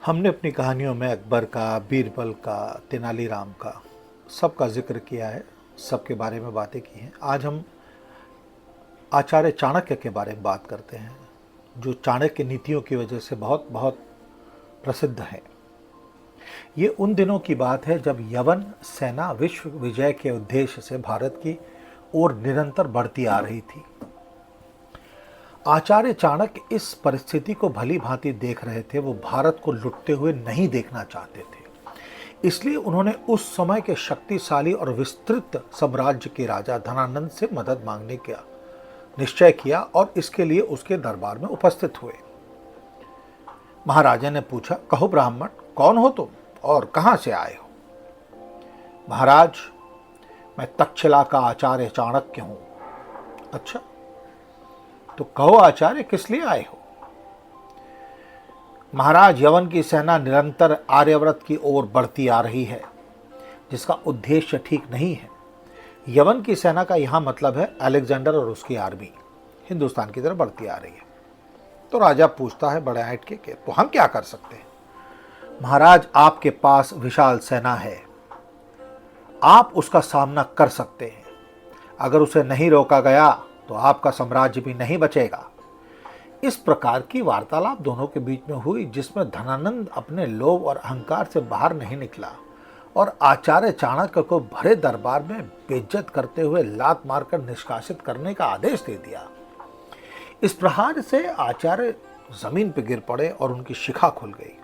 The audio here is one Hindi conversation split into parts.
हमने अपनी कहानियों में अकबर का, बीरबल का, तेनालीराम का, सबका जिक्र किया है, सबके बारे में बातें की हैं। आज हम आचार्य चाणक्य के बारे में बात करते हैं, जो चाणक्य नीतियों की वजह से बहुत बहुत प्रसिद्ध है। ये उन दिनों की बात है जब यवन सेना विश्व विजय के उद्देश्य से भारत की ओर निरंतर बढ़ती आ रही थी। आचार्य चाणक्य इस परिस्थिति को भली भांति देख रहे थे। वो भारत को लुटते हुए नहीं देखना चाहते थे। इसलिए उन्होंने उस समय के शक्तिशाली और विस्तृत साम्राज्य के राजा धनानंद से मदद मांगने का निश्चय किया और इसके लिए उसके दरबार में उपस्थित हुए। महाराजा ने पूछा, कहो ब्राह्मण, कौन हो तुम और कहां से आए हो? महाराज, मैं तक्षशिला का आचार्य चाणक्य हूं। अच्छा, तो कहो आचार्य, किस लिए आए हो? महाराज, यवन की सेना निरंतर आर्यव्रत की ओर बढ़ती आ रही है, जिसका उद्देश्य ठीक नहीं है। यवन की सेना का यहां मतलब है अलेक्जेंडर और उसकी आर्मी हिंदुस्तान की तरफ बढ़ती आ रही है। तो राजा पूछता है बड़े ऐंठ के, तो हम क्या कर सकते हैं? महाराज, आपके पास विशाल सेना है, आप उसका सामना कर सकते हैं। अगर उसे नहीं रोका गया तो आपका साम्राज्य भी नहीं बचेगा। इस प्रकार की वार्तालाप दोनों के बीच में हुई, जिसमें धनानंद अपने लोभ और अहंकार से बाहर नहीं निकला और आचार्य चाणक्य को भरे दरबार में बेइज्जत करते हुए लात मारकर निष्कासित करने का आदेश दे दिया। इस प्रहार से आचार्य जमीन पर गिर पड़े और उनकी शिखा खुल गई।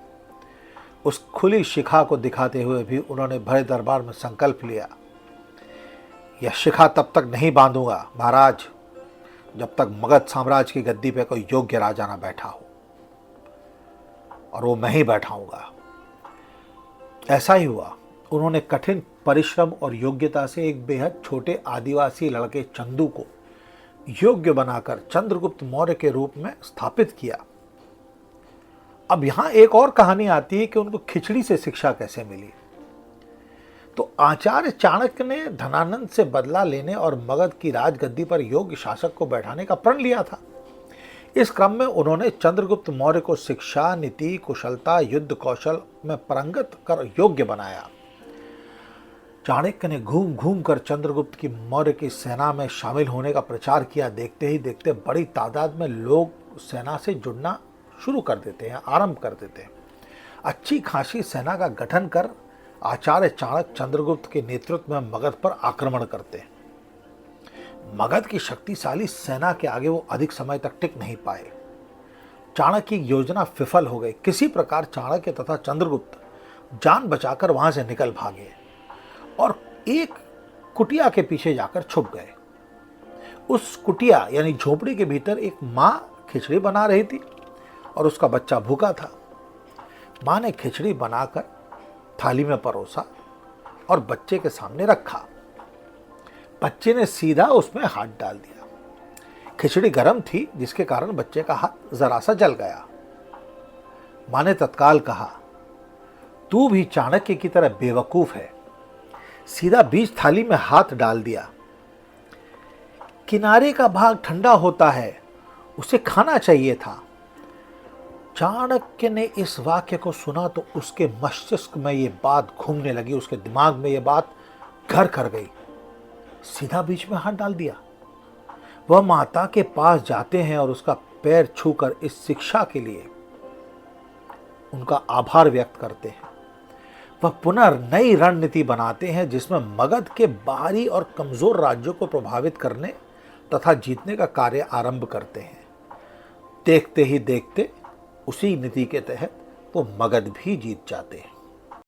उस खुली शिखा को दिखाते हुए भी उन्होंने भरे दरबार में संकल्प लिया, यह शिखा तब तक नहीं बांधूंगा महाराज जब तक मगध साम्राज्य की गद्दी पे कोई योग्य राजा ना बैठा हो, और वो मैं ही बैठाऊंगा। ऐसा ही हुआ। उन्होंने कठिन परिश्रम और योग्यता से एक बेहद छोटे आदिवासी लड़के चंदू को योग्य बनाकर चंद्रगुप्त मौर्य के रूप में स्थापित किया। अब यहां एक और कहानी आती है कि उनको खिचड़ी से शिक्षा कैसे मिली। तो आचार्य चाणक्य ने धनानंद से बदला लेने और मगध की राजगद्दी पर योग्य शासक को बैठाने का प्रण लिया था। इस क्रम में उन्होंने चंद्रगुप्त मौर्य को शिक्षा, नीति, कुशलता, युद्ध कौशल में पारंगत कर योग्य बनाया। चाणक्य ने घूम घूम कर चंद्रगुप्त की मौर्य की सेना में शामिल होने का प्रचार किया। देखते ही देखते बड़ी तादाद में लोग सेना से जुड़ना शुरू कर देते हैं, आरंभ कर देते हैं। अच्छी खासी सेना का गठन कर आचार्य चाणक्य चंद्रगुप्त के नेतृत्व में मगध पर आक्रमण करते हैं। मगध की शक्तिशाली सेना के आगे वो अधिक समय तक टिक नहीं पाए। चाणक्य की योजना विफल हो गई। किसी प्रकार चाणक्य तथा चंद्रगुप्त जान बचाकर वहां से निकल भागे और एक कुटिया के पीछे जाकर छुप गए। उस कुटिया यानी झोपड़ी के भीतर एक मां खिचड़ी बना रही थी और उसका बच्चा भूखा था। मां ने खिचड़ी बनाकर थाली में परोसा और बच्चे के सामने रखा। बच्चे ने सीधा उसमें हाथ डाल दिया। खिचड़ी गर्म थी, जिसके कारण बच्चे का हाथ जरा सा जल गया। मां ने तत्काल कहा, तू भी चाणक्य की तरह बेवकूफ है, सीधा बीच थाली में हाथ डाल दिया। किनारे का भाग ठंडा होता है, उसे खाना चाहिए था। चाणक्य ने इस वाक्य को सुना तो उसके मस्तिष्क में ये बात घूमने लगी, उसके दिमाग में ये बात घर कर गई। सीधा बीच में हाथ डाल दिया। वह माता के पास जाते हैं और उसका पैर छूकर इस शिक्षा के लिए उनका आभार व्यक्त करते हैं। वह पुनः नई रणनीति बनाते हैं, जिसमें मगध के बाहरी और कमजोर राज्यों को प्रभावित करने तथा जीतने का कार्य आरंभ करते हैं। देखते ही देखते उसी नीति के तहत वो मगध भी जीत जाते हैं।